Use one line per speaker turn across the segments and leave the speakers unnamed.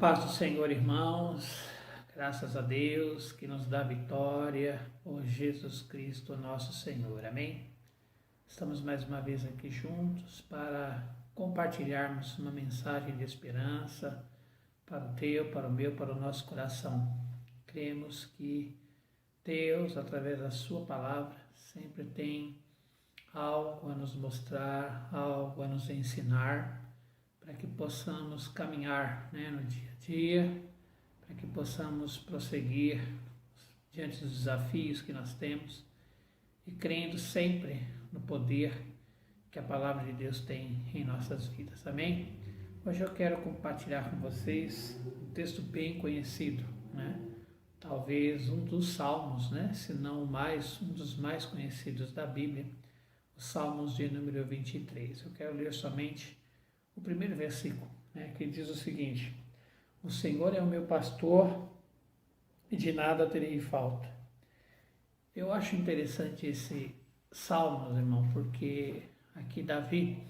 Paz do Senhor, irmãos, graças a Deus que nos dá vitória por Jesus Cristo, nosso Senhor, amém? Estamos mais uma vez aqui juntos para compartilharmos uma mensagem de esperança para o teu, para o meu, para o nosso coração. Cremos que Deus, através da sua palavra, sempre tem algo a nos mostrar, algo a nos ensinar, para que possamos caminhar no dia a dia, para que possamos prosseguir diante dos desafios que nós temos e crendo sempre no poder que a palavra de Deus tem em nossas vidas, amém? Hoje eu quero compartilhar com vocês um texto bem conhecido, talvez um dos salmos, se não mais, um dos mais conhecidos da Bíblia, os Salmos de número 23. Eu quero ler somente o primeiro versículo, que diz o seguinte: o Senhor é o meu pastor e de nada terei falta. Eu acho interessante esse salmo, irmão, porque aqui Davi,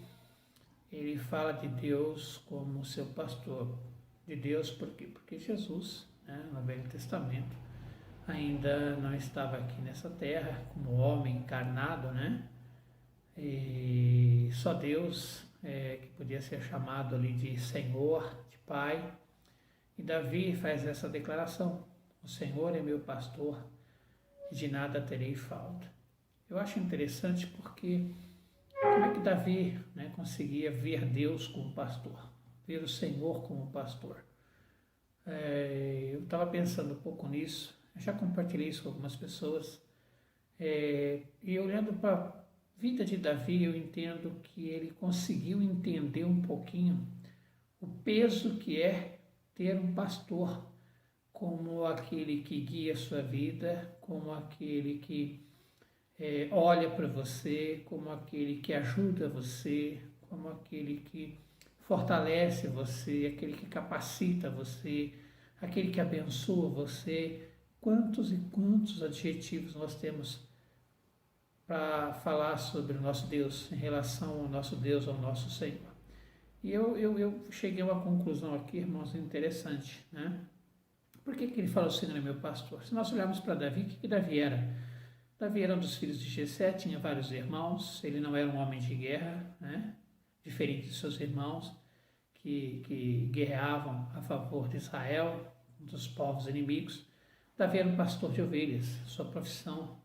ele fala de Deus como seu pastor. De Deus por quê? Porque Jesus, no Velho Testamento, ainda não estava aqui nessa terra como homem encarnado, e só Deus que podia ser chamado ali de Senhor, de Pai. E Davi faz essa declaração: o Senhor é meu pastor e de nada terei falta. Eu acho interessante porque como é que Davi conseguia ver Deus como pastor, ver o Senhor como pastor? Eu estava pensando um pouco nisso, eu já compartilhei isso com algumas pessoas, e olhando para vida de Davi, eu entendo que ele conseguiu entender um pouquinho o peso que é ter um pastor como aquele que guia a sua vida, como aquele que olha para você, como aquele que ajuda você, como aquele que fortalece você, aquele que capacita você, aquele que abençoa você. Quantos e quantos adjetivos nós temos para falar sobre o nosso Deus, em relação ao nosso Deus, ao nosso Senhor. E eu cheguei a uma conclusão aqui, irmãos, interessante, Por que ele fala o Senhor é meu pastor? Se nós olharmos para Davi, o que Davi era? Davi era um dos filhos de Jessé, tinha vários irmãos, ele não era um homem de guerra, diferente de seus irmãos, que guerreavam a favor de Israel, dos povos inimigos. Davi era um pastor de ovelhas, sua profissão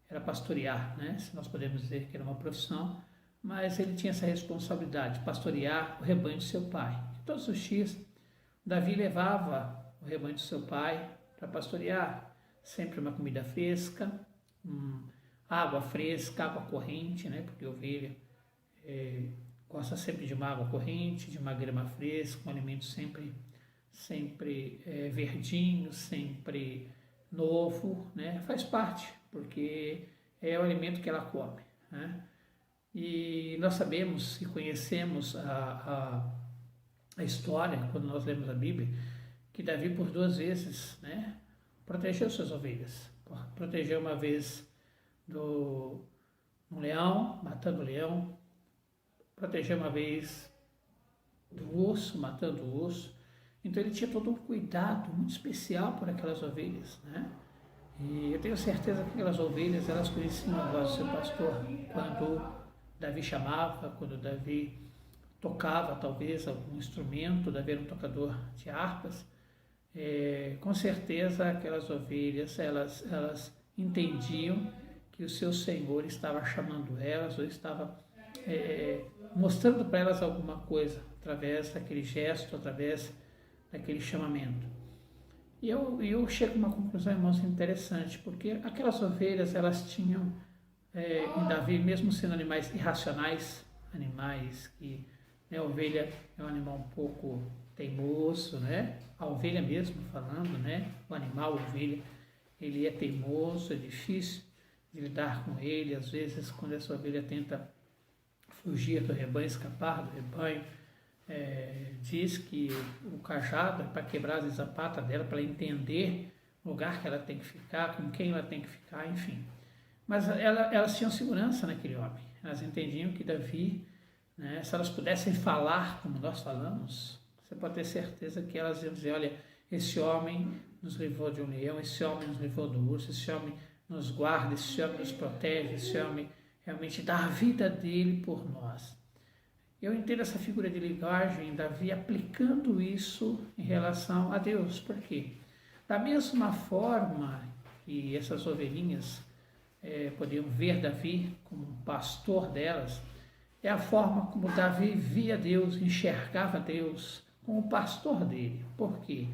era pastorear, se nós podemos dizer que era uma profissão, mas ele tinha essa responsabilidade, pastorear o rebanho de seu pai. E todos os dias, Davi levava o rebanho de seu pai para pastorear, sempre uma comida fresca, água fresca, água corrente, porque a ovelha gosta sempre de uma água corrente, de uma grama fresca, um alimento sempre verdinho, sempre novo, faz parte, porque é o alimento que ela come, E nós sabemos e conhecemos a história, quando nós lemos a Bíblia, que Davi por 2 vezes, protegeu suas ovelhas. Protegeu uma vez um leão, matando o leão, protegeu uma vez do urso, matando o urso. Então ele tinha todo um cuidado muito especial por aquelas ovelhas, E eu tenho certeza que aquelas ovelhas, elas conheciam a voz do seu pastor quando Davi chamava, quando Davi tocava talvez algum instrumento. Davi era um tocador de harpas. Com certeza aquelas ovelhas, elas entendiam que o seu Senhor estava chamando elas ou estava mostrando para elas alguma coisa através daquele gesto, através daquele chamamento. E eu chego a uma conclusão, irmãos, interessante, porque aquelas ovelhas, elas tinham em Davi, mesmo sendo animais irracionais, animais que, a ovelha é um animal um pouco teimoso, A ovelha mesmo falando, O animal, a ovelha, ele é teimoso, é difícil de lidar com ele. Às vezes, quando essa ovelha tenta fugir do rebanho, escapar do rebanho, diz que o cajado é para quebrar às vezes a pata dela, para ela entender o lugar que ela tem que ficar, com quem ela tem que ficar, enfim. Mas elas tinham segurança naquele homem. Elas entendiam que Davi, se elas pudessem falar como nós falamos, Você pode ter certeza que elas iam dizer, olha, esse homem nos livrou de um leão, esse homem nos livrou do urso, esse homem nos guarda, esse homem nos protege, esse homem realmente dá a vida dele por nós. Eu entendo essa figura de linguagem, Davi aplicando isso em relação a Deus. Por quê? Da mesma forma que essas ovelhinhas podiam ver Davi como um pastor delas, é a forma como Davi via Deus, enxergava Deus como o pastor dele. Por quê?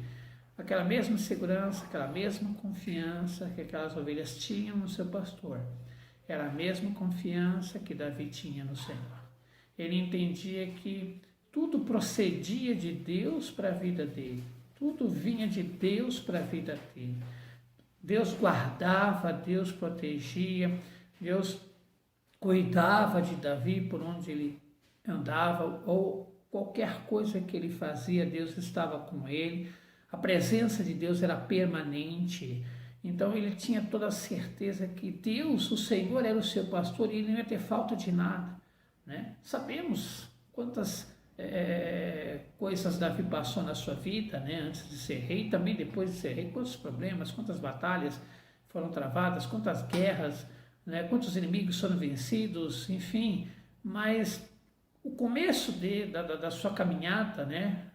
Aquela mesma segurança, aquela mesma confiança que aquelas ovelhas tinham no seu pastor, era a mesma confiança que Davi tinha no Senhor. Ele entendia que tudo procedia de Deus para a vida dele, tudo vinha de Deus para a vida dele. Deus guardava, Deus protegia, Deus cuidava de Davi por onde ele andava, ou qualquer coisa que ele fazia, Deus estava com ele. A presença de Deus era permanente. Então ele tinha toda a certeza que Deus, o Senhor, era o seu pastor e ele não ia ter falta de nada, né? Sabemos quantas coisas Davi passou na sua vida, né? Antes de ser rei, também depois de ser rei, quantos problemas, quantas batalhas foram travadas, quantas guerras, né? Quantos inimigos foram vencidos, enfim. Mas o começo da sua caminhada, né?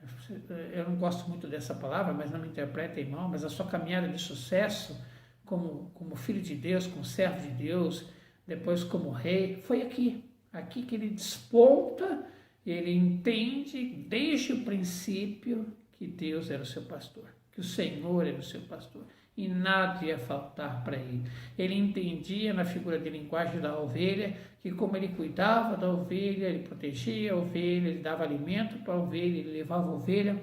Eu não gosto muito dessa palavra, mas não me interpretem mal, mas a sua caminhada de sucesso como filho de Deus, como servo de Deus, depois como rei, foi aqui que ele desponta, ele entende desde o princípio que Deus era o seu pastor, que o Senhor era o seu pastor, e nada ia faltar para ele. Ele entendia na figura de linguagem da ovelha, que como ele cuidava da ovelha, ele protegia a ovelha, ele dava alimento para a ovelha, ele levava a ovelha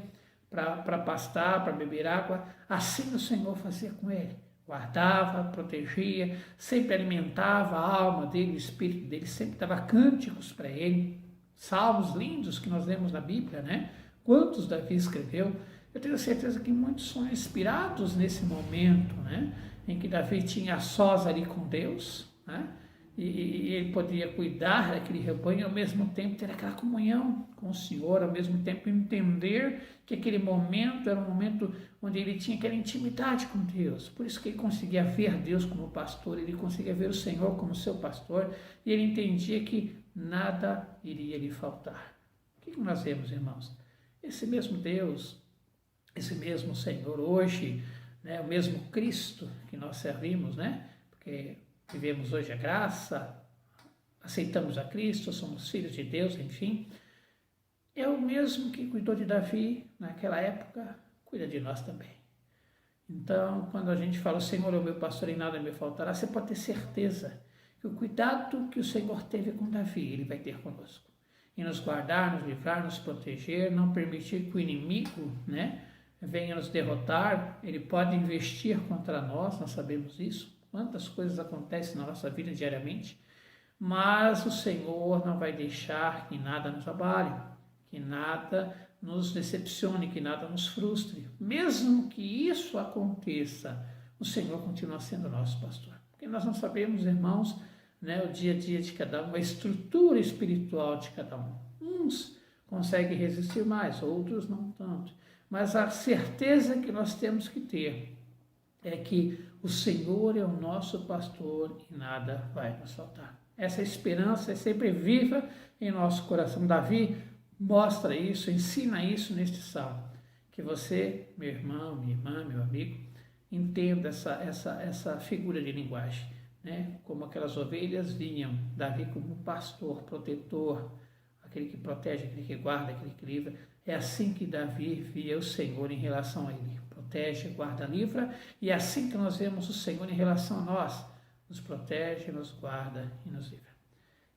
para pastar, para beber água, assim o Senhor fazia com ele. Guardava, protegia, sempre alimentava a alma dele, o espírito dele, sempre dava cânticos para ele, salmos lindos que nós lemos na Bíblia, né? Quantos Davi escreveu? Eu tenho certeza que muitos são inspirados nesse momento, né? Em que Davi tinha a sós ali com Deus, né? E ele podia cuidar daquele rebanho e ao mesmo tempo ter aquela comunhão com o Senhor, ao mesmo tempo entender que aquele momento era um momento onde ele tinha aquela intimidade com Deus. Por isso que ele conseguia ver Deus como pastor, ele conseguia ver o Senhor como seu pastor, e ele entendia que nada iria lhe faltar. O que nós vemos, irmãos? Esse mesmo Deus, esse mesmo Senhor hoje, né, o mesmo Cristo que nós servimos, né? Porque vivemos hoje a graça, aceitamos a Cristo, somos filhos de Deus, enfim. É o mesmo que cuidou de Davi naquela época, cuida de nós também. Então, quando a gente fala, o Senhor é o meu pastor e nada me faltará, você pode ter certeza que o cuidado que o Senhor teve com Davi, Ele vai ter conosco. E nos guardar, nos livrar, nos proteger, não permitir que o inimigo, né, venha nos derrotar. Ele pode investir contra nós sabemos isso. Quantas coisas acontecem na nossa vida diariamente, mas o Senhor não vai deixar que nada nos abale, que nada nos decepcione, que nada nos frustre. Mesmo que isso aconteça, o Senhor continua sendo nosso pastor. Porque nós não sabemos, irmãos, né, o dia a dia de cada um, a estrutura espiritual de cada um. Uns conseguem resistir mais, outros não tanto. Mas a certeza que nós temos que ter é que o Senhor é o nosso pastor e nada vai nos faltar. Essa esperança é sempre viva em nosso coração. Davi mostra isso, ensina isso neste salmo. Que você, meu irmão, minha irmã, meu amigo, entenda essa figura de linguagem, né? Como aquelas ovelhas vinham, Davi como pastor, protetor, aquele que protege, aquele que guarda, aquele que livra. É assim que Davi via o Senhor em relação a ele. Protege, guarda, livra, e é assim que nós vemos o Senhor em relação a nós, nos protege, nos guarda e nos livra.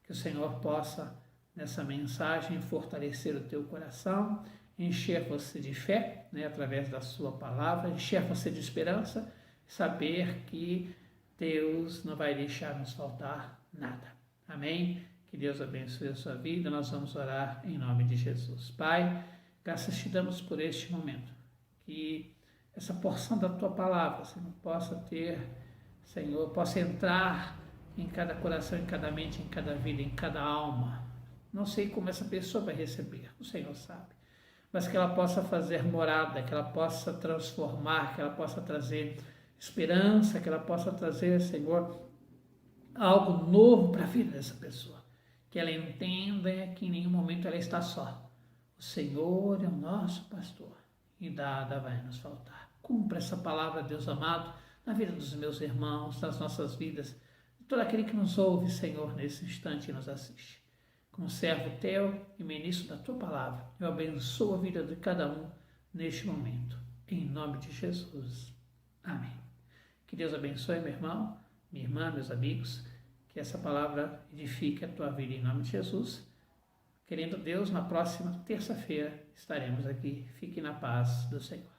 Que o Senhor possa, nessa mensagem, fortalecer o teu coração, encher você de fé, né, através da sua palavra, encher você de esperança, saber que Deus não vai deixar nos faltar nada. Amém? Que Deus abençoe a sua vida. Nós vamos orar em nome de Jesus. Pai, graças te damos por este momento, que essa porção da tua palavra, Senhor, possa ter, Senhor, possa entrar em cada coração, em cada mente, em cada vida, em cada alma. Não sei como essa pessoa vai receber, o Senhor sabe. mas que ela possa fazer morada, que ela possa transformar, que ela possa trazer esperança, que ela possa trazer, Senhor, algo novo para a vida dessa pessoa. Que ela entenda que em nenhum momento ela está só. O Senhor é o nosso pastor e nada vai nos faltar. Cumpra essa palavra, Deus amado, na vida dos meus irmãos, nas nossas vidas, de todo aquele que nos ouve, Senhor, nesse instante e nos assiste. Como servo teu e ministro da tua palavra, eu abençoo a vida de cada um neste momento. Em nome de Jesus. Amém. Que Deus abençoe, meu irmão, minha irmã, meus amigos, que essa palavra edifique a tua vida em nome de Jesus. Querendo Deus, na próxima terça-feira estaremos aqui. Fique na paz do Senhor.